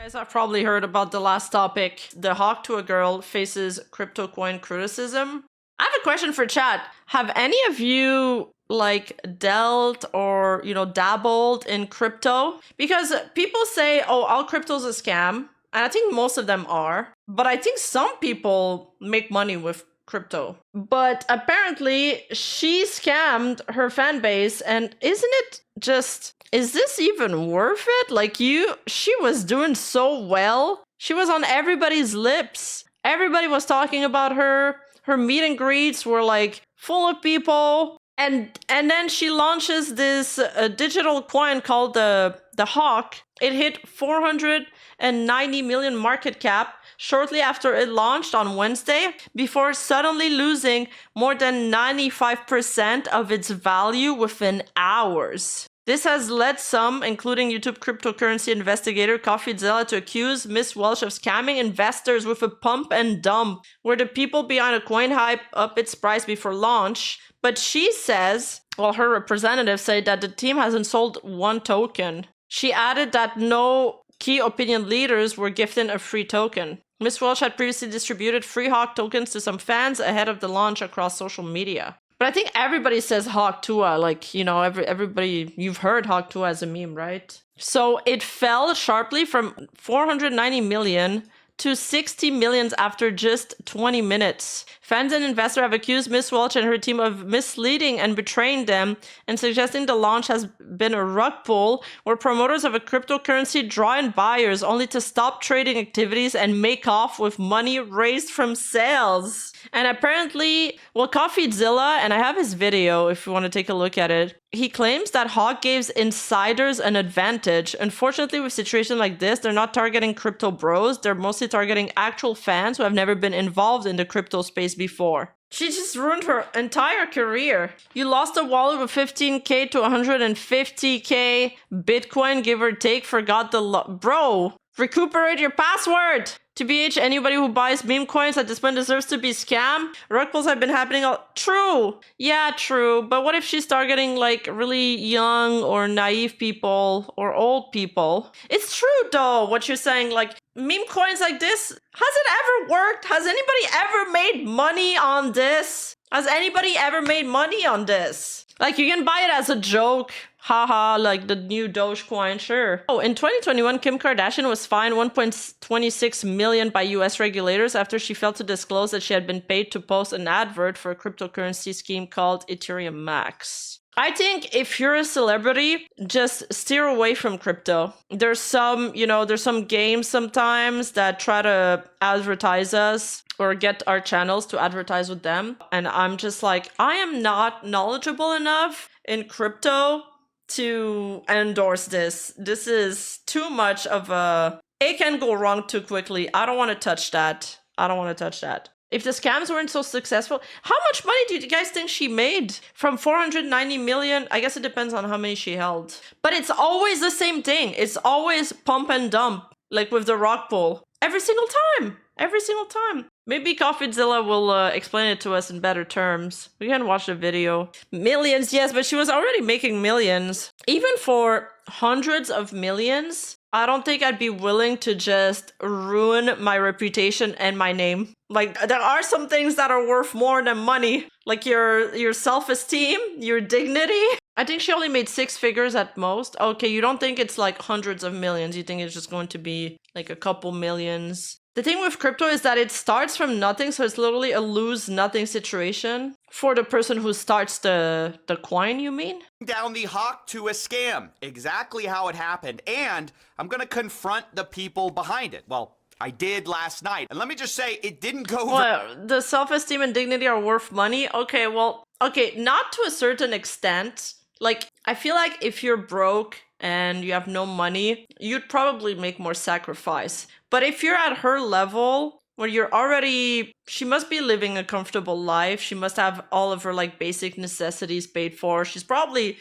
Guys, I've probably heard about the last topic. The hawk to a girl faces crypto coin criticism. I have a question for chat. Have any of you like dealt or, dabbled in crypto? Because people say, oh, all crypto's a scam. And I think most of them are. But I think some people make money with crypto. But apparently she scammed her fan base, and isn't it just, is this even worth it? Like she was doing so well. She was on everybody's lips. Everybody was talking about her. Her meet and greets were like full of people. And then she launches this digital coin called the Hawk. It hit 490 million market cap shortly after it launched on Wednesday, before suddenly losing more than 95% of its value within hours. This has led some, including YouTube cryptocurrency investigator Coffeezilla, to accuse Miss Welsh of scamming investors with a pump and dump, where the people behind a coin hype up its price before launch. But she says, well, her representatives say that the team hasn't sold one token. She added that no key opinion leaders were given a free token. Miss Welsh had previously distributed free Hawk tokens to some fans ahead of the launch across social media. But I think everybody says Hawk Tua, like, everybody, you've heard Hawk Tua as a meme, right? So it fell sharply from 490 million to 60 million after just 20 minutes. Fans and investors have accused Miss Welch and her team of misleading and betraying them, and suggesting the launch has been a rug pull where promoters of a cryptocurrency draw in buyers only to stop trading activities and make off with money raised from sales. And apparently, well, Coffeezilla, and I have his video if you want to take a look at it, he claims that Hawk gives insiders an advantage. Unfortunately, with situations like this, they're not targeting crypto bros. They're mostly targeting actual fans who have never been involved in the crypto space before. She just ruined her entire career. You lost a wallet with 15k to 150k Bitcoin, give or take, forgot the bro, recuperate your password. TBH, anybody who buys meme coins at this point deserves to be scammed. Rug pulls have been happening all— True. Yeah, true. But what if she's targeting like really young or naive people or old people? It's true though, what you're saying, like meme coins like this, has it ever worked? Has anybody ever made money on this? Has anybody ever made money on this? Like, you can buy it as a joke. Haha, like the new Dogecoin, sure. Oh, in 2021, Kim Kardashian was fined 1.26 million by US regulators after she failed to disclose that she had been paid to post an advert for a cryptocurrency scheme called Ethereum Max. I think if you're a celebrity, just steer away from crypto. There's some, there's some games sometimes that try to advertise us or get our channels to advertise with them. And I'm just like, I am not knowledgeable enough in crypto to endorse this. This is too much of a... It can go wrong too quickly. I don't want to touch that. I don't want to touch that. If the scams weren't so successful, how much money do you guys think she made from 490 million? I guess it depends on how many she held. But it's always the same thing. It's always pump and dump, like with the rock pull. Every single time. Every single time. Maybe Coffeezilla will explain it to us in better terms. We can watch the video. Millions, yes, but she was already making millions. Even for hundreds of millions, I don't think I'd be willing to just ruin my reputation and my name. Like, there are some things that are worth more than money. Like your self-esteem, your dignity. I think she only made 6 figures at most. Okay, you don't think it's like hundreds of millions. You think it's just going to be like a couple millions. The thing with crypto is that it starts from nothing, so it's literally a lose-nothing situation for the person who starts the coin, you mean? Down the Hawk to a scam. Exactly how it happened. And I'm going to confront the people behind it. Well, I did last night. And let me just say, it didn't go... Well, the self-esteem and dignity are worth money? Okay, well, okay, not to a certain extent. Like, I feel like if you're broke and you have no money, you'd probably make more sacrifice. But if you're at her level, where you're already... She must be living a comfortable life. She must have all of her, like, basic necessities paid for. She's probably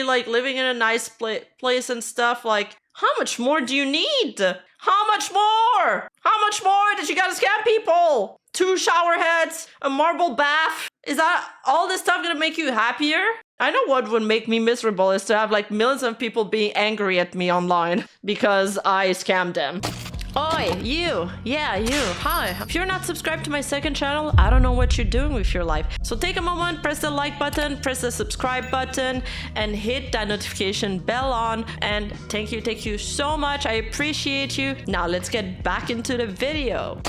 like, living in a nice place and stuff. Like, how much more do you need? How much more? How much more did you gotta scam people? 2 shower heads, a marble bath. Is that all this stuff gonna make you happier? I know what would make me miserable is to have like millions of people being angry at me online because I scammed them. Oi, you. Yeah, you. Hi. If you're not subscribed to my second channel, I don't know what you're doing with your life. So take a moment, press the like button, press the subscribe button, and hit that notification bell on. And thank you so much. I appreciate you. Now let's get back into the video.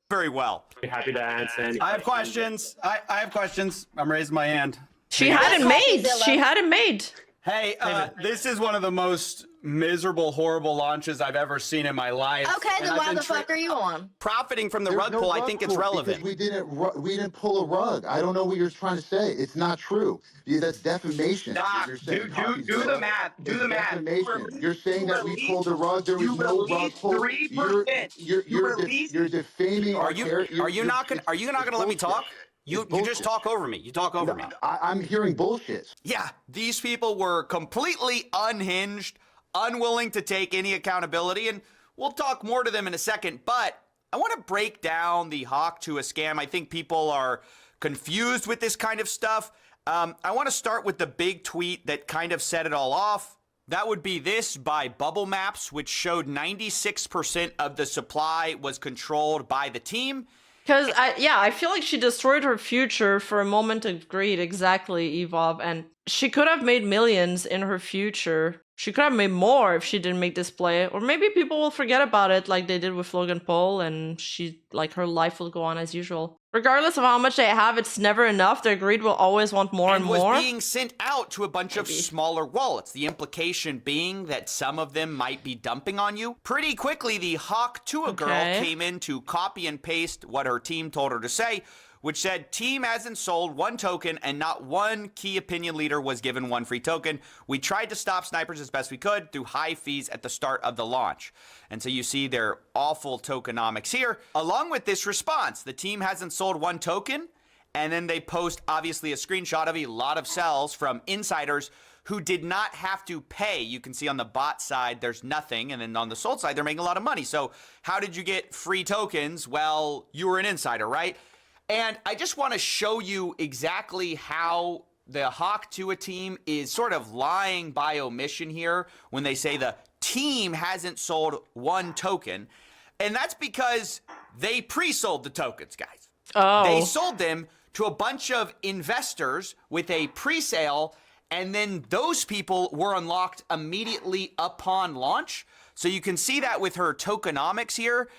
Very well. Happy to answer. I have questions. I have questions. I'm raising my hand. She had it made. She had it made. Hey, this is one of the most miserable, horrible launches I've ever seen in my life. Okay, then why the fuck are you on? Profiting from the There's rug no pull, I rug think it's pull relevant. because we didn't pull a rug. I don't know what you're trying to say. It's not true. That's defamation. Doc, You're saying do the math. Do the math. Defamation. You're saying that we pulled a rug. There was no rug pull. 3%. You're defaming our character. Are you not gonna let me talk? You just talk over me. You talk over me. I'm hearing bullshit. Yeah, these people were completely unhinged, unwilling to take any accountability, and we'll talk more to them in a second, but I want to break down the hawk to a scam. I think people are confused with this kind of stuff. I want to start with the big tweet that kind of set it all off. That would be this by Bubble Maps, which showed 96% of the supply was controlled by the team. Because, I feel like she destroyed her future for a moment of greed, exactly, Evolve, and she could have made millions in her future. She could have made more if she didn't make this play, or maybe people will forget about it like they did with Logan Paul, and her life will go on as usual. Regardless of how much they have, it's never enough. Their greed will always want more and more. Was being sent out to a bunch of smaller wallets. The implication being that some of them might be dumping on you. Pretty quickly, the hawk to a girl came in to copy and paste what her team told her to say, which said, team hasn't sold one token and not one key opinion leader was given one free token. We tried to stop snipers as best we could through high fees at the start of the launch. And so you see their awful tokenomics here. Along with this response, the team hasn't sold one token, and then they post obviously a screenshot of a lot of sells from insiders who did not have to pay. You can see on the bot side, there's nothing. And then on the sold side, they're making a lot of money. So how did you get free tokens? Well, you were an insider, right? And I just want to show you exactly how the hawk to a team is sort of lying by omission here when they say the team hasn't sold one token. And that's because they pre-sold the tokens, guys. Oh. They sold them to a bunch of investors with a pre-sale, and then those people were unlocked immediately upon launch. So you can see that with her tokenomics here.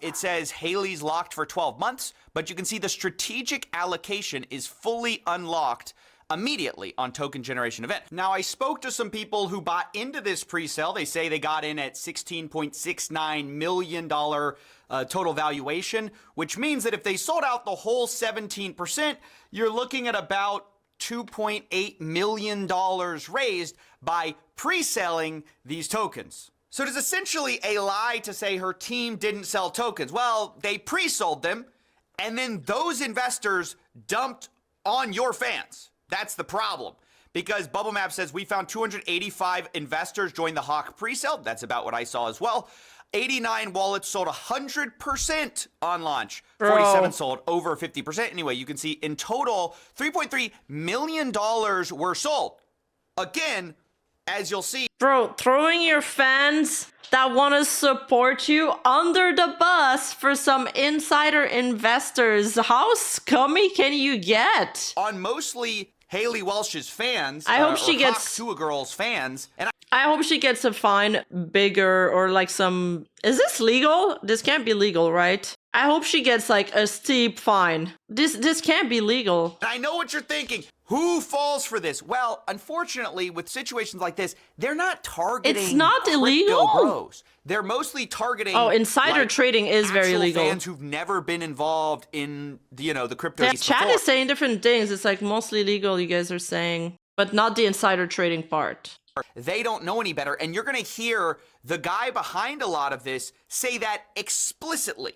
It says Haley's locked for 12 months, but you can see the strategic allocation is fully unlocked immediately on token generation event. Now, I spoke to some people who bought into this pre-sale. They say they got in at $16.69 million total valuation, which means that if they sold out the whole 17%, you're looking at about $2.8 million raised by pre-selling these tokens. So it is essentially a lie to say her team didn't sell tokens. Well, they pre-sold them, and then those investors dumped on your fans. That's the problem. Because Bubble Map says we found 285 investors join the Hawk pre-sale. That's about what I saw as well. 89 wallets sold 100% on launch. 47 sold over 50%. Anyway, you can see in total, $3.3 million were sold. Again, as you'll see. Bro, throwing your fans that want to support you under the bus for some insider investors. How scummy can you get? On mostly Haley Welsh's fans. I hope she gets to a girl's fans. And I hope she gets a fine bigger or like some... Is this legal? This can't be legal, right? I hope she gets like a steep fine. This can't be legal. I know what you're thinking. Who falls for this? Well, unfortunately, with situations like this, they're not targeting. It's not illegal. Bros. They're mostly targeting. Oh, insider trading is very legal. Fans who've never been involved in the crypto. The chat is saying different things. It's like mostly legal, you guys are saying, but not the insider trading part. They don't know any better, and you're going to hear the guy behind a lot of this say that explicitly.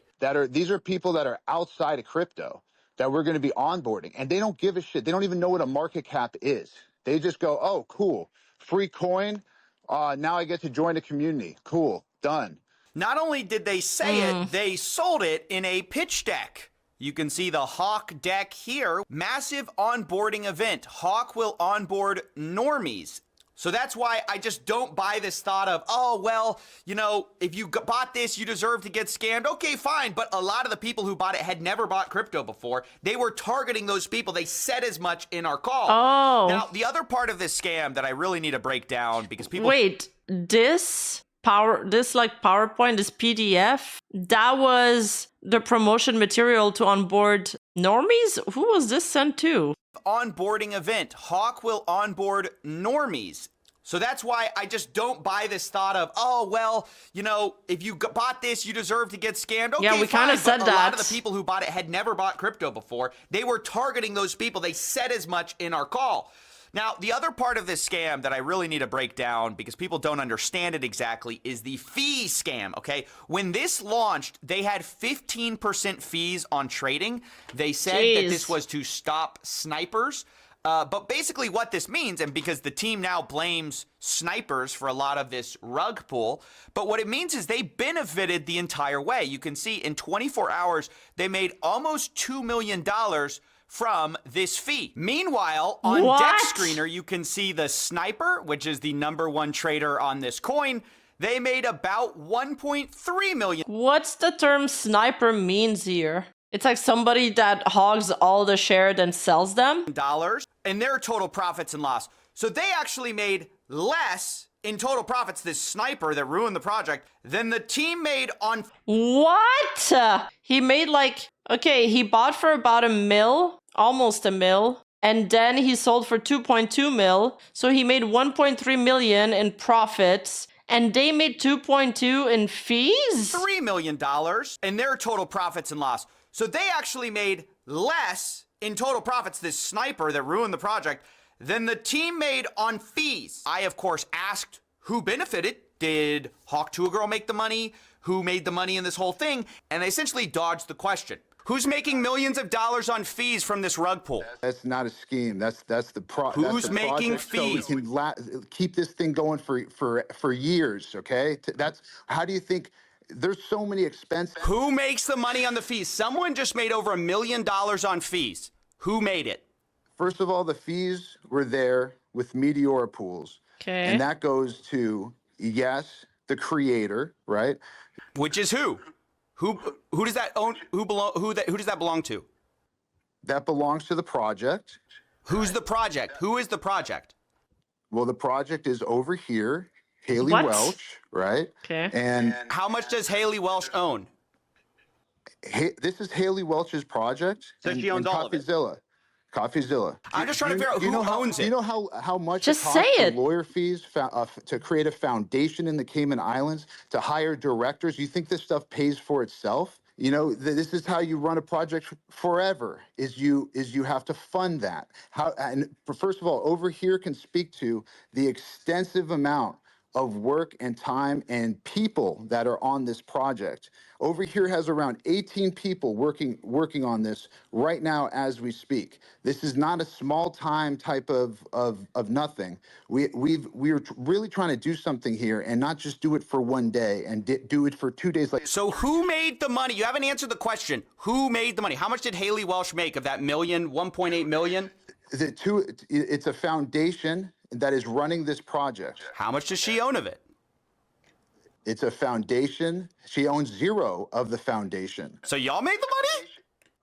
These are people that are outside of crypto that we're going to be onboarding, and they don't give a shit. They don't even know what a market cap is. They just go, oh, cool, free coin. Now I get to join a community. Cool, done. Not only did they say it, they sold it in a pitch deck. You can see the Hawk deck here. Massive onboarding event. Hawk will onboard normies. So that's why I just don't buy this thought of, oh, well, you know, if you bought this, you deserve to get scammed. Okay, fine. But a lot of the people who bought it had never bought crypto before. They were targeting those people. They said as much in our call. Oh. Now, the other part of this scam that I really need to break down because people... Wait, this like PowerPoint, this PDF, that was the promotion material to onboard normies? Who was this sent to? Onboarding event. Hawk will onboard normies. So that's why I just don't buy this thought of, oh, well, you know, if you bought this, you deserve to get scammed. Okay, Yeah, we kind of said but that. A lot of the people who bought it had never bought crypto before. They were targeting those people. They said as much in our call. Now, the other part of this scam that I really need to break down because people don't understand it exactly is the fee scam, okay? When this launched, they had 15% fees on trading. They said that this was to stop snipers. But basically what this means, and because the team now blames snipers for a lot of this rug pull, but what it means is they benefited the entire way. You can see in 24 hours, they made almost $2 million from this fee. Meanwhile, on Deck Screener, you can see the sniper, which is the #1 trader on this coin. They made about 1.3 million. What's the term sniper means here? It's like somebody that hogs all the share then sells them? Dollars in their total profits and loss. So they actually made less in total profits, this sniper that ruined the project, than the team made on... What? He made like... Okay, he bought for about $1 million, almost $1 million, and then he sold for 2.2 mil. So he made 1.3 million in profits, and they made 2.2 in fees? $3 million in their total profits and loss. So they actually made less in total profits, this sniper that ruined the project, than the team made on fees. I, of course, asked who benefited. Did Hawk to a Girl make the money? Who made the money in this whole thing? And they essentially dodged the question. Who's making millions of dollars on fees from this rug pull? That's not a scheme. That's the Who's making fees? So we can keep this thing going for years. Okay. That's how do you think? There's so many expenses. Who makes the money on the fees? Someone just made over $1 million on fees. Who made it? First of all, the fees were there with Meteora pools. Okay. And that goes to, yes, the creator, right? Which is who? Who does that own? Who does that belong to? That belongs to the project. Who's the project? Who is the project? Well, the project is over here, Haley What? Welch, right? Okay. And How much does Haley Welsh own? this is Haley Welch's project. So she owns all of it. Coffeezilla. I'm just trying to figure out who owns it. You know how much Just it costs say it. for lawyer fees to create a foundation in the Cayman Islands, to hire directors? You think this stuff pays for itself? You know, this is how you run a project forever, is you have to fund that. First of all, over here can speak to the extensive amount of work and time and people that are on this project. Over here has around 18 people working on this right now as we speak. This is not a small time type of nothing. We're really trying to do something here and not just do it for one day and do it for 2 days. Like, So who made the money? You haven't answered the question. Who made the money? How much did Haley Welsh make of that million, 1.8 million? it's a foundation that is running this project. How much does she own of it? It's a foundation. She owns zero of the foundation. So y'all made the money?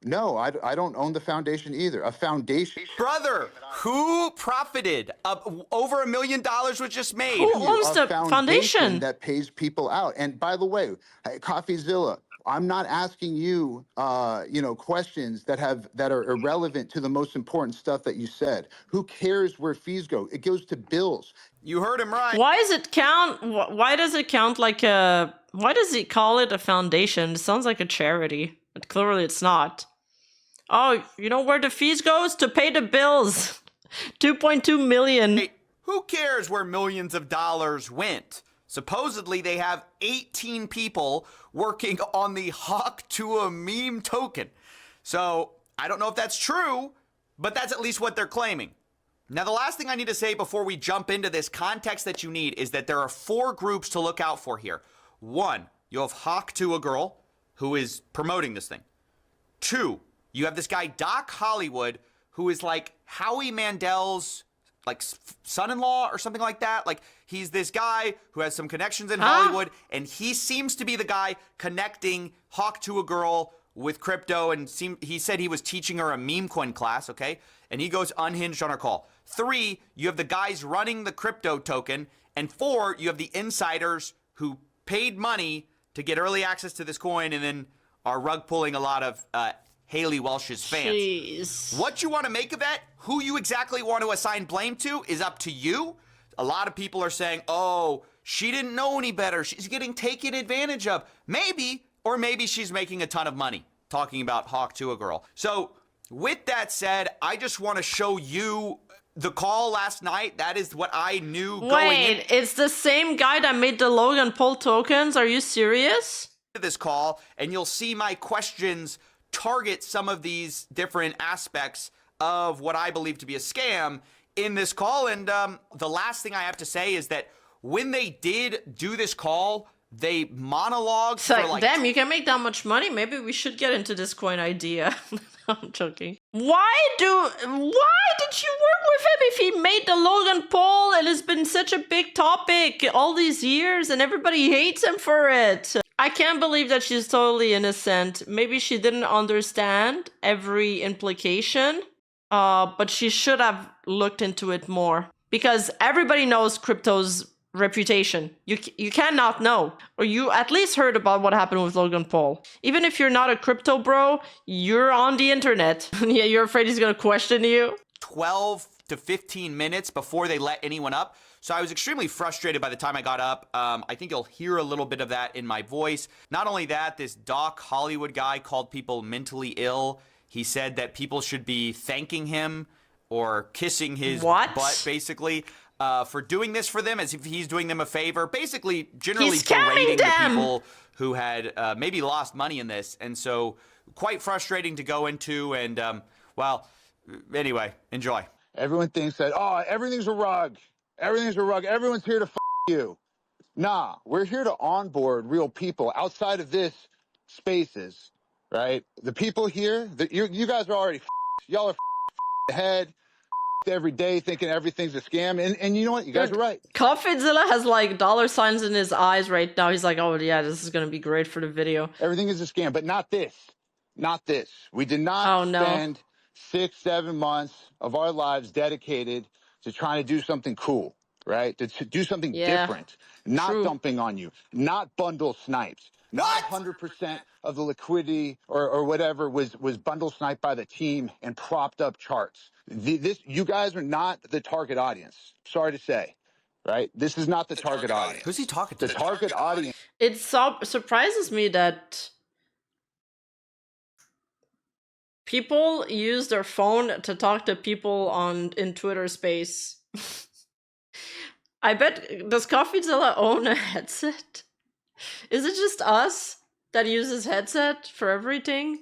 No, I don't own the foundation either. A foundation. Brother, who profited? Over $1 million was just made. Who owns the foundation? That pays people out. And by the way, Coffeezilla, I'm not asking you, questions that are irrelevant to the most important stuff that you said. Who cares where fees go? It goes to bills. You heard him right. Why does it count? Why does it count like a... Why does he call it a foundation? It sounds like a charity. But clearly it's not. Oh, you know where the fees goes? To pay the bills. 2.2 million. Hey, who cares where millions of dollars went? Supposedly they have 18 people working on the Hawk to a meme token. So I don't know if that's true, but that's at least what they're claiming. Now, the last thing I need to say before we jump into this context that you need is that there are 4 groups to look out for here. 1, you have Hawk to a Girl, who is promoting this thing. 2, You have this guy, Doc Hollywood, who is like Howie Mandel's like son-in-law or something like that. Like, he's this guy who has some connections in Hollywood, and he seems to be the guy connecting Hawk to a girl with crypto, and he said he was teaching her a meme coin class, okay? And he goes unhinged on our call. 3, you have the guys running the crypto token, and 4, you have the insiders who paid money to get early access to this coin and then are rug pulling a lot of Haley Welsh's fans. Jeez. What you want to make of that, who you exactly want to assign blame to, is up to you. A lot of people are saying, oh, she didn't know any better. She's getting taken advantage of. Maybe, or maybe she's making a ton of money, talking about Hawk to a girl. So with that said, I just want to show you the call last night. That is what I knew going in. Wait, it's the same guy that made the Logan Paul tokens? Are you serious? This call, and you'll see my questions target some of these different aspects of what I believe to be a scam in this call. And the last thing I have to say is that when they did do this call, they monologued It's for like, damn, you can make that much money. Maybe we should get into this coin idea. I'm joking. Why did you work with him if he made the Logan Paul and it's been such a big topic all these years and everybody hates him for it? I can't believe that she's totally innocent. Maybe she didn't understand every implication, but she should have looked into it more because everybody knows crypto's reputation. You cannot know, or you at least heard about what happened with Logan Paul. Even if you're not a crypto bro, you're on the internet. Yeah, you're afraid he's gonna question you. 12 to 15 minutes before they let anyone up. So I was extremely frustrated by the time I got up. I think you'll hear a little bit of that in my voice. Not only that, this Doc Hollywood guy called people mentally ill. He said that people should be thanking him or kissing his butt, basically, for doing this for them, as if he's doing them a favor. Basically, generally berating the people who had maybe lost money in this. And so quite frustrating to go into. And, well, anyway, enjoy. Everyone thinks that, oh, everything's a rug. Everything's a rug. Everyone's here to you. Nah, we're here to onboard real people outside of this spaces, right? The people here, you guys are already y'all are ahead every day thinking everything's a scam. And you know what? You guys are right. Coffeezilla has like dollar signs in his eyes right now. He's like, oh yeah, this is going to be great for the video. Everything is a scam, but not this. Not this. We did not spend 6-7 months of our lives dedicated to trying to do something cool, right? To do something different, not dumping on you, not bundle snipes, not 100% of the liquidity or whatever was bundle sniped by the team and propped up charts. You guys are not the target audience. Sorry to say, right? This is not the target audience. Who's he talking to? The target audience. It surprises me that people use their phone to talk to people in Twitter space. I bet, does Coffeezilla own a headset? Is it just us that uses headset for everything?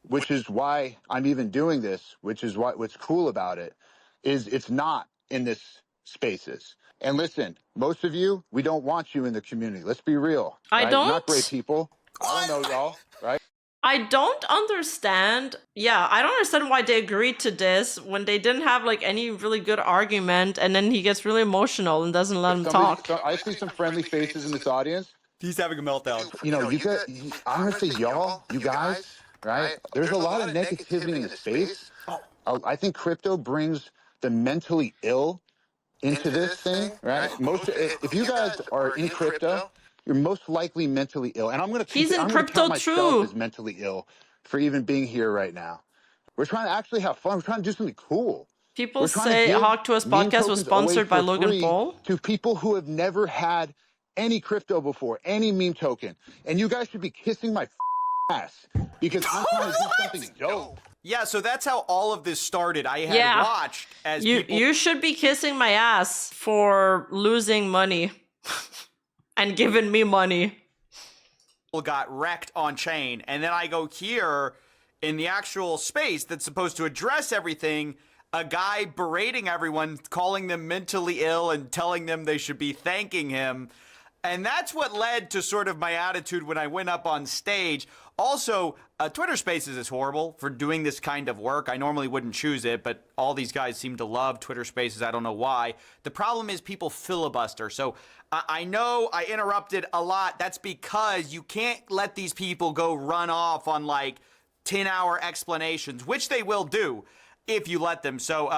Which is why I'm even doing this, which is what's cool about it, is it's not in this spaces. And listen, most of you, we don't want you in the community. Let's be real. I don't. You're not great people. I don't know y'all, right? I don't understand. Yeah, I don't understand why they agreed to this when they didn't have like any really good argument, and then he gets really emotional and doesn't let him talk. I see some friendly faces in this audience. He's having a meltdown. You know, I'm gonna say y'all, you guys, right? There's a lot of negativity in the space. I think crypto brings the mentally ill into this thing, right? If you guys are in crypto, you're most likely mentally ill. And I'm going to count myself as mentally ill for even being here right now. We're trying to actually have fun. We're trying to do something cool. People say Hawk to Us podcast was sponsored by Logan Paul. To people who have never had any crypto before, any meme token. And you guys should be kissing my ass because I'm trying to do something dope. Yeah, so that's how all of this started. I had watched as you should be kissing my ass for losing money. And giving me money. Got wrecked on chain, and then I go here in the actual space that's supposed to address everything, a guy berating everyone, calling them mentally ill and telling them they should be thanking him. And that's what led to sort of my attitude when I went up on stage. Also, Twitter Spaces is horrible for doing this kind of work. I normally wouldn't choose it, but all these guys seem to love Twitter Spaces. I don't know why. The problem is people filibuster. So I know I interrupted a lot. That's because you can't let these people go run off on like 10-hour explanations, which they will do if you let them. So,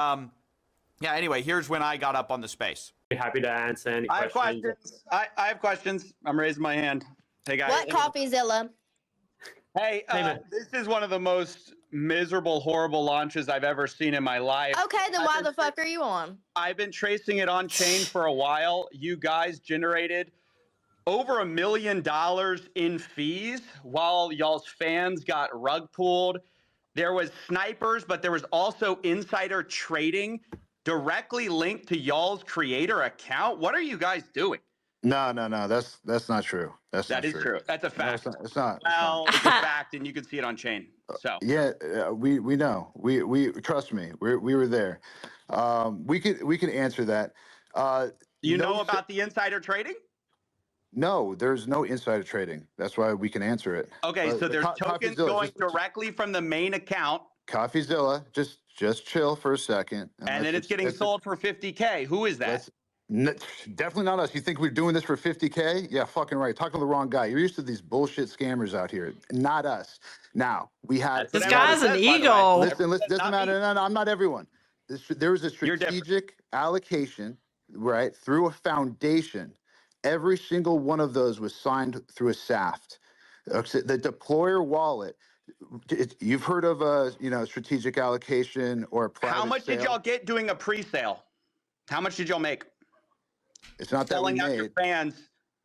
yeah, anyway, here's when I got up on the space. Happy to answer any I have questions. questions. I have questions. I'm raising my hand. Hey, guys. What Coffeezilla? Hey, this is one of the most miserable, horrible launches I've ever seen in my life. Okay, then why the fuck are you on? I've been tracing it on chain for a while. You guys generated over $1 million in fees while y'all's fans got rug pulled. There was snipers, but there was also insider trading directly linked to y'all's creator account. What are you guys doing? No. That's not true. That is true. That's a fact. No, it's not. Well, it's a fact, and you can see it on chain. So Yeah, we know. We trust me. We were there. We could answer that. you know about the insider trading? No, there's no insider trading. That's why we can answer it. Okay, so there's tokens Coffeezilla, going directly from the main account, Coffeezilla, just chill for a second. and then it's getting sold for 50K. Who is that? Definitely not us. You think we're doing this for 50K? Yeah, fucking right. Talking to the wrong guy. You're used to these bullshit scammers out here. Not us. Now, we had... This That's guy's what an it says, by the way. ego. Listen, That's doesn't not matter. me. No, I'm not everyone. There was a You're different. strategic allocation, right, through a foundation. Every single one of those was signed through a SAFT. The deployer wallet. You've heard of a strategic allocation or a private How much did sale. y'all get doing a pre-sale? How much did y'all make? It's not that we Selling out your made. fans.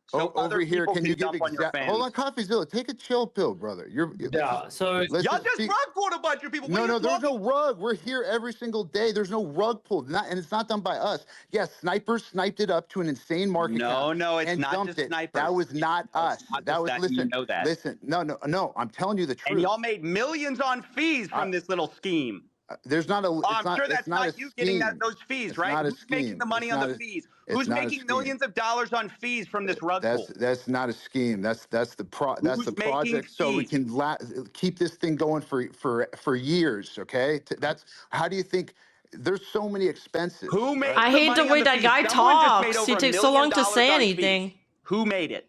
So other Over here, people can you give dump on your exact? fans. Hold on, Coffeezilla, take a chill pill, brother. Yeah, so let's Y'all just speak- rug pulled a bunch of people. What No, are you there's talking- no rug. We're here every single day. There's no rug pulled, and it's not done by us. Yes, snipers sniped it up to an insane market No, cap. no, it's and not dumped just it. snipers. That was not us. not That just was that, listen. you know that. Listen, no. I'm telling you the truth. And y'all made millions on fees from this little scheme. There's not a. Oh, I'm sure it's that's not not a you scheme. getting those fees, It's right? not a Who's making scheme. the money It's on not the a- fees? it's Who's not a making scheme. millions of dollars on fees from this rug pull? That's not a scheme. That's the Who's making project. So we fees? can keep this thing going for years. Okay. That's how do you think? There's so many expenses. Who made I the hate money the on way that fees? guy Someone just made talks. He over $1 takes so long to million say on fees. anything. Who made it?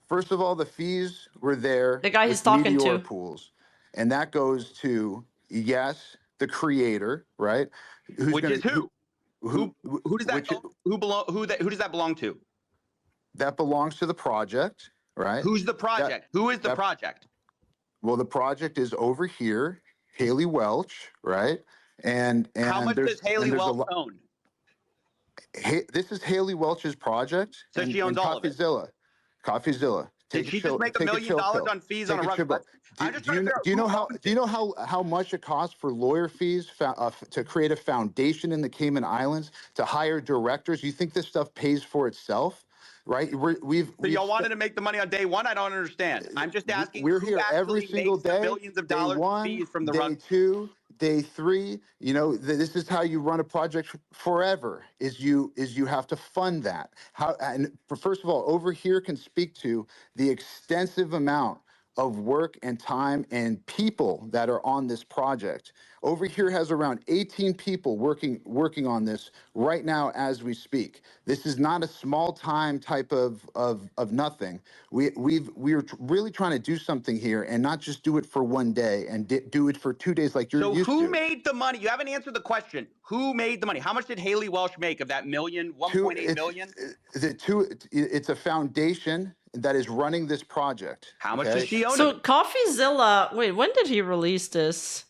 First of all, the fees were there. The guy he's with talking Meteor to. Pools, and that goes to the creator, right? Which is who? Who Who does that which- who does that belong to? that belongs to the project, right? Who's the project? Who is the that- project? Well, the project is over here, Haley Welch, right? And How much there's- does Haley and there's a Welch lo- own? This is Haley Welch's project. So she owns all of it. Coffeezilla. Did she just make $1 million on fees on a rug pull? I'm just trying to figure out Do you know who how? owns Do you know how much it costs for lawyer fees to create a foundation in the Cayman Islands to hire directors? You think this stuff pays for itself, right? So y'all wanted to make the money on day one? I don't understand. I'm just asking. We're who here every actually single makes the day. millions of Day dollars in one, fees from the day rug. two, day three. This is how you run a project forever. Is you have to fund that. First of all, over here can speak to the extensive amount of work and time and people that are on this project. Over here has around 18 people working on this right now as we speak. This is not a small time type of nothing. We're really trying to do something here and not just do it for one day and do it for 2 days like you're So used to. who made the money? You haven't answered the question. Who made the money? How much did Haley Welch make of that million, 1.8 million? It's a foundation that is running this project. How much okay? does she own? So of it? Coffeezilla, wait, when did he release this?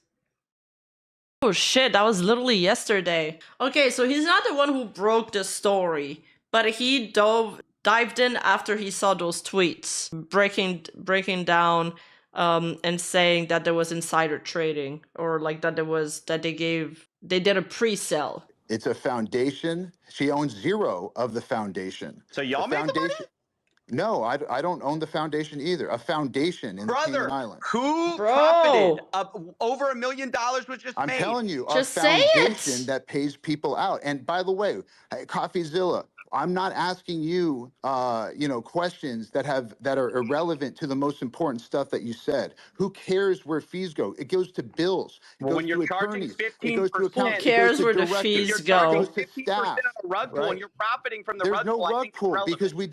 Oh shit, that was literally yesterday. Okay, so he's not the one who broke the story, but he dived in after he saw those tweets, breaking down and saying that there was insider trading, or like that they did a pre-sale. It's a foundation. She owns zero of the foundation. So y'all The made the money? foundation. No, I don't own the foundation either. A foundation in the Brother, Cayman Islands. who Bro. profited? Over $1 million was just I'm made. telling you, Just a say it. foundation that pays people out. And by the way, Coffeezilla, I'm not asking you, questions that are irrelevant to the most important stuff that you said. Who cares where fees go? It goes to bills. It Well, goes when you're to charging attorneys. It 15%, goes to Who accountants. It goes cares to where the directors. fees you're It charging go? goes to 15% staff. on a rug pull Right? and you're profiting from the There's rug no pull, I rug think it's pull relevant. because we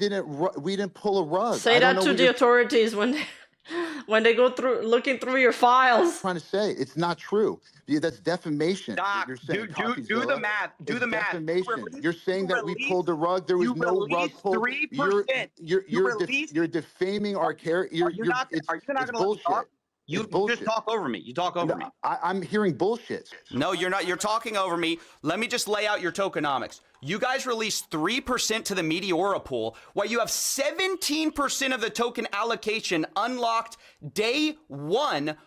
didn't pull a rug. Say I don't that know to what the you're authorities when they go through looking through your files. trying to say. It's not true. That's defamation. What Doc, you're saying, do the Coffeezilla. math. Do It's the math. defamation. You're saying that we pulled a rug. There was You no rug released pull. 3%. You released. You're defaming our character. Are you not It's going to let me bullshit. talk? It's You just bullshit. talk over me. You talk over No, me. I'm hearing bullshit. No, you're not. You're talking over me. Let me just lay out your tokenomics. You guys released 3% to the Meteora pool, while you have 17% of the token allocation unlocked day one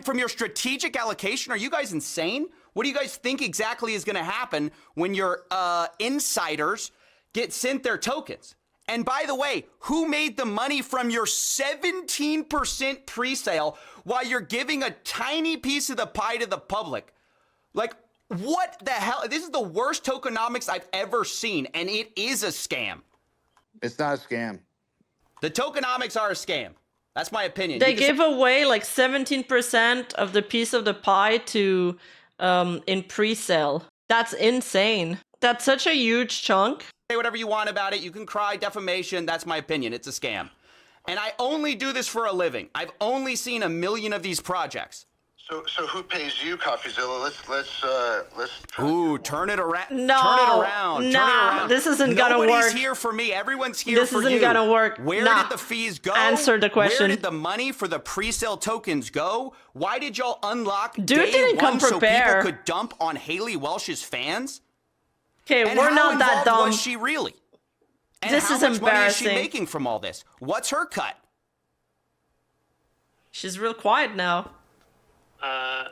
from your strategic allocation. Are you guys insane? What do you guys think exactly is going to happen when your insiders get sent their tokens? And by the way, who made the money from your 17% pre-sale while you're giving a tiny piece of the pie to the public? Like, what the hell? This is the worst tokenomics I've ever seen, and it is a scam. It's not a scam. The tokenomics are a scam. That's my opinion. They give away like 17% of the piece of the pie to in pre-sale. That's insane. That's such a huge chunk. Say whatever you want about it. You can cry defamation. That's my opinion. It's a scam. And I only do this for a living. I've only seen 1 million of these projects. So who pays you, Coffeezilla? Let's. Ooh, turn it around. No, turn it around. Turn it nah, around. this isn't gonna Nobody's work. here for me. Everyone's here This for you. isn't gonna work. Where Nah. did the fees go? Answer the question. Where did the money for the pre-sale tokens go? Why did y'all unlock Dude day didn't one come so people prepared. could dump on Haley Welsh's fans? Okay, And we're how not that involved dumb. was she really? And This how is much money is she embarrassing. making from all this? What's her cut? She's real quiet now.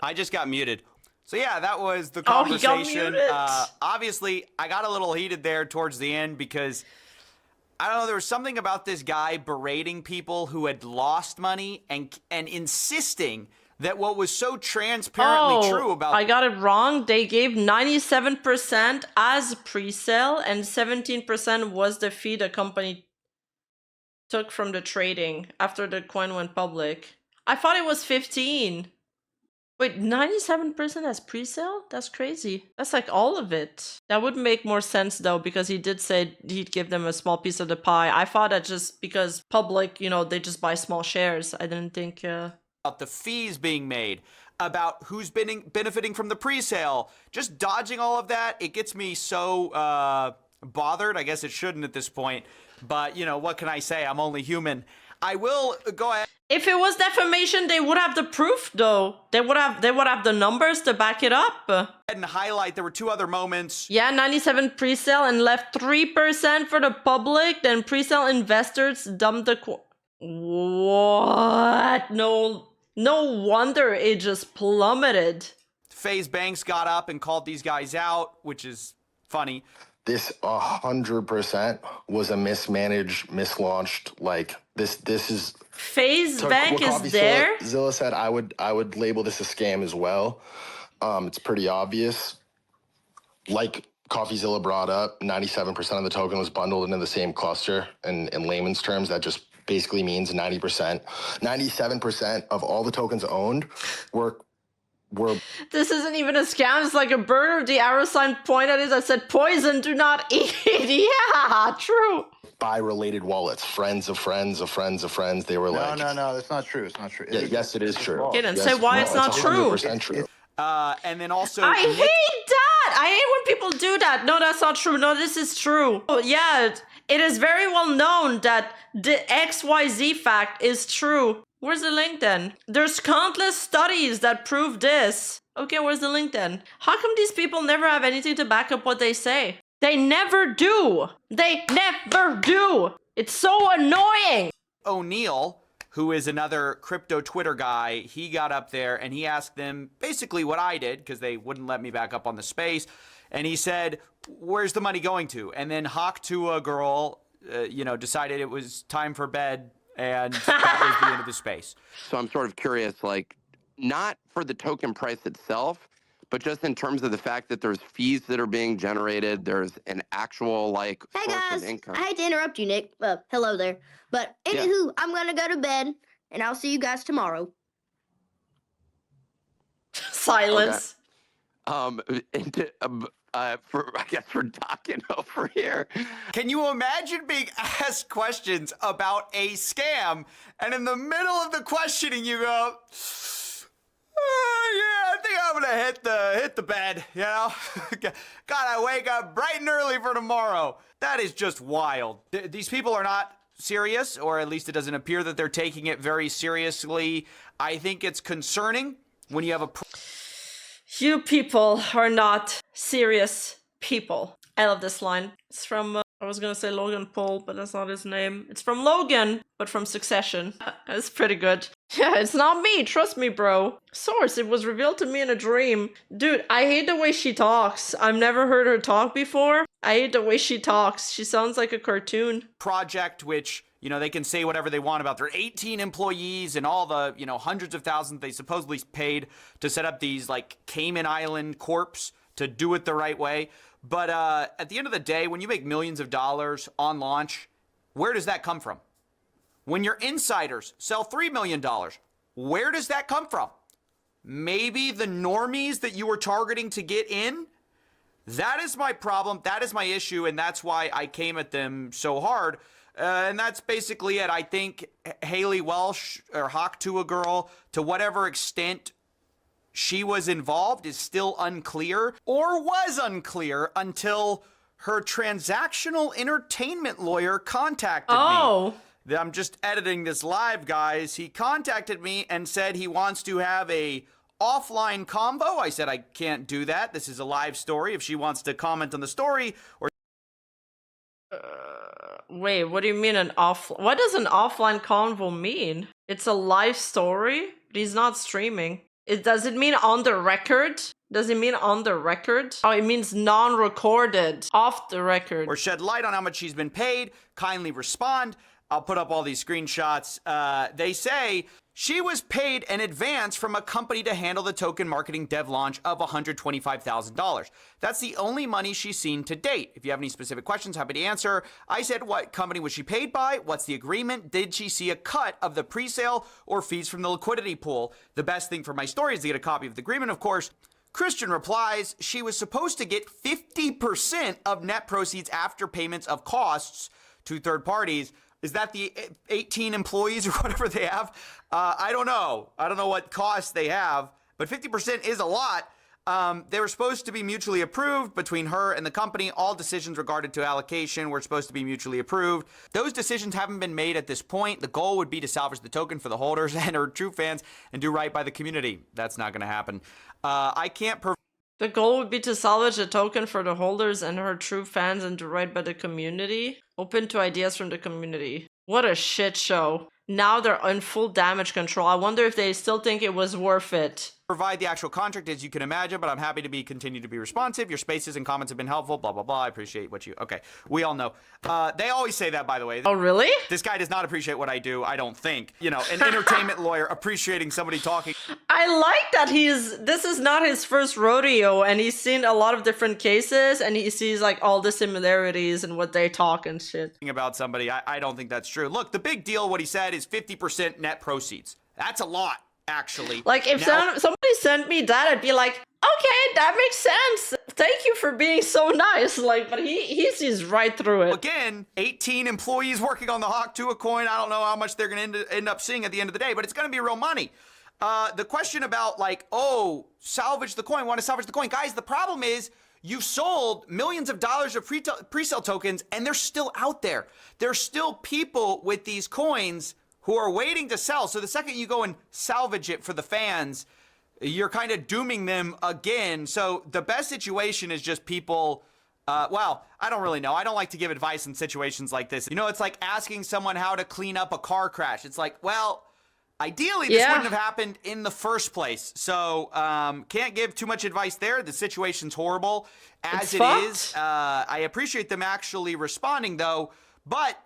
I just got muted. So yeah, that was the Oh, he got conversation. muted. Obviously, I got a little heated there towards the end because I don't know, there was something about this guy berating people who had lost money and insisting that what was so transparently true about I got it wrong. They gave 97% as pre-sale and 17% was the fee the company took from the trading after the coin went public. I thought it was 15. Wait, 97% as pre-sale? That's crazy. That's like all of it. That would make more sense though, because he did say he'd give them a small piece of the pie. I thought that just because public, they just buy small shares. I didn't think... about the fees being made, about who's benefiting from the pre-sale, just dodging all of that. It gets me so bothered. I guess it shouldn't at this point, but what can I say? I'm only human. I will go ahead. If it was defamation, they would have the proof though. They would have the numbers to back it up. And highlight there were two other moments. Yeah, 97 pre-sale and left 3% for the public. Then pre-sale investors dumped the what? No wonder it just plummeted. FaZe Banks got up and called these guys out, which is funny. This 100% was a mismanaged, mislaunched. Like this is FaZe so Bank what is there. Zilla said I would label this a scam as well. It's pretty obvious. Like Coffeezilla brought up, 97% of the token was bundled into the same cluster. And in layman's terms, that just basically means 97% of all the tokens owned were. This isn't even a scam. It's like a bird with the arrow sign pointed at it that said poison, do not eat. Yeah, true. By related wallets, friends of friends of friends of friends. They were No, like, no, that's not true. It's not true. Yeah, yes, it is true. Okay, then Yes, say why it's not true. 100% true. And then also, I hate that. I hate when people do that. No, that's not true. No, this is true. Oh, yeah, it is very well known that the XYZ fact is true. Where's the link then? There's countless studies that prove this. Okay, where's the link then? How come these people never have anything to back up what they say? They never do. They never do. It's so annoying. O'Neill, who is another crypto Twitter guy, he got up there and he asked them basically what I did because they wouldn't let me back up on the space. And he said, where's the money going to? And then Hawk to a girl, decided it was time for bed. And that was the end of the space. So I'm sort of curious, like, not for the token price itself, but just in terms of the fact that there's fees that are being generated, there's an actual like Hey source guys, of income. I hate to interrupt you, Nick. Hello there. But Yeah. anywho, I'm gonna go to bed, and I'll see you guys tomorrow. Silence. For I guess we're talking over here. Can you imagine being asked questions about a scam, and in the middle of the questioning, you go, "Yeah, I think I'm gonna hit the bed. You know, gotta wake up bright and early for tomorrow." That is just wild. These people are not serious, or at least it doesn't appear that they're taking it very seriously. I think it's concerning when you have a. You people are not serious people. I love this line. It's from, I was gonna say Logan Paul, but that's not his name. It's from Logan, but from Succession. It's pretty good. Yeah, it's not me. Trust me, bro. Source, it was revealed to me in a dream. Dude, I hate the way she talks. I've never heard her talk before. I hate the way she talks. She sounds like a cartoon. Project, which, you know, they can say whatever they want about their 18 employees and all the, you know, hundreds of thousands they supposedly paid to set up these, like, Cayman Island corps to do it the right way. But at the end of the day, when you make millions of dollars on launch, where does that come from? When your insiders sell $3 million, where does that come from? Maybe the normies that you were targeting to get in? That is my problem. That is my issue. And that's why I came at them so hard. And that's basically it. I think Haley Welsh or Hawk to a Girl, to whatever extent she was involved, is still unclear, or was unclear until her transactional entertainment lawyer contacted me. I'm just editing this live, guys. He contacted me and said he wants to have a offline convo. I said I can't do that. This is a live story. If she wants to comment on the story or Wait, what do you mean an what does an offline convo mean? It's a live story, but he's not streaming. Does it mean on the record? Does it mean on the record? Oh, it means non-recorded, off the record. or shed light on how much she's been paid, kindly respond. I'll put up all these screenshots. They say she was paid an advance from a company to handle the token marketing dev launch of $125,000. That's the only money she's seen to date. If you have any specific questions, happy to answer. I said, what company was she paid by? What's the agreement? Did she see a cut of the pre-sale or fees from the liquidity pool? The best thing for my story is to get a copy of the agreement, of course. Christian replies, she was supposed to get 50% of net proceeds after payments of costs to third parties. Is that the 18 employees or whatever they have? I don't know. I don't know what costs they have, but 50% is a lot. They were supposed to be mutually approved between her and the company. All decisions regarding to allocation were supposed to be mutually approved. Those decisions haven't been made at this point. The goal would be to salvage the token for the holders and her true fans and do right by the community. That's not going to happen. I can't The goal would be to salvage the token for the holders and her true fans and do right by the community. Open to ideas from the community. What a shit show. Now they're in full damage control. I wonder if they still think it was worth it. provide the actual contract, as you can imagine, but I'm happy to continue to be responsive. Your spaces and comments have been helpful, blah, blah, blah. I appreciate what you... Okay, we all know. They always say that, by the way. Oh, really? This guy does not appreciate what I do, I don't think. You know, an entertainment lawyer appreciating somebody talking. I like that this is not his first rodeo, and he's seen a lot of different cases, and he sees, like, all the similarities and what they talk and shit. About somebody, I don't think that's true. Look, the big deal, what he said, is 50% net proceeds. That's a lot. Actually, like if somebody sent me that, I'd be like, okay, that makes sense. Thank you for being so nice. Like, but he sees right through it. Again, 18 employees working on the Hawk to a coin. I don't know how much they're going to end up seeing at the end of the day, but it's going to be real money. The question about like, oh, salvage the coin, want to salvage the coin. Guys, the problem is you've sold millions of dollars of pre-sale tokens and they're still out there. There's still people with these coins who are waiting to sell. So the second you go and salvage it for the fans, you're kind of dooming them again. So the best situation is just people, well, I don't really know. I don't like to give advice in situations like this. You know, it's like asking someone how to clean up a car crash. It's like, well, ideally this wouldn't have happened in the first place. So can't give too much advice there. The situation's horrible as it is. I appreciate them actually responding though, but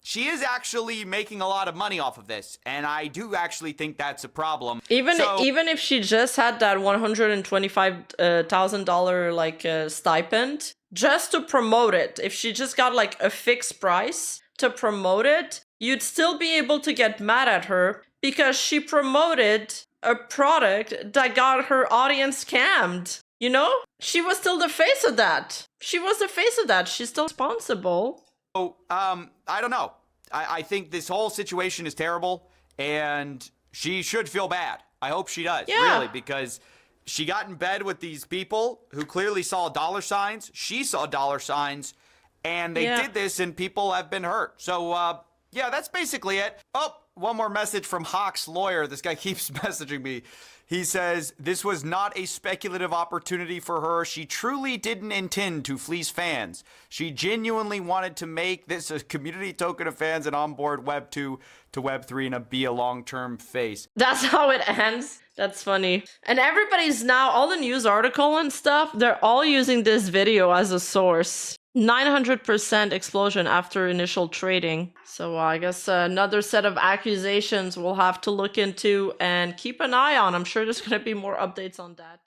she is actually making a lot of money off of this, and I do actually think that's a problem. Even if she just had that $125,000 like stipend just to promote it, if she just got like a fixed price to promote it, you'd still be able to get mad at her because she promoted a product that got her audience scammed. You know, she was still the face of that. She's still responsible. So, I don't know. I think this whole situation is terrible, and she should feel bad. I hope she does, really, because she got in bed with these people who clearly saw dollar signs. She saw dollar signs, and they did this, and people have been hurt. So, yeah, that's basically it. Oh, one more message from Hawk's lawyer. This guy keeps messaging me. He says, this was not a speculative opportunity for her. She truly didn't intend to fleece fans. She genuinely wanted to make this a community token of fans and onboard Web 2 to Web 3 and be a long-term face. That's how it ends. That's funny. And everybody's now, all the news article and stuff, they're all using this video as a source. 900% explosion after initial trading. So I guess another set of accusations we'll have to look into and keep an eye on. I'm sure there's going to be more updates on that.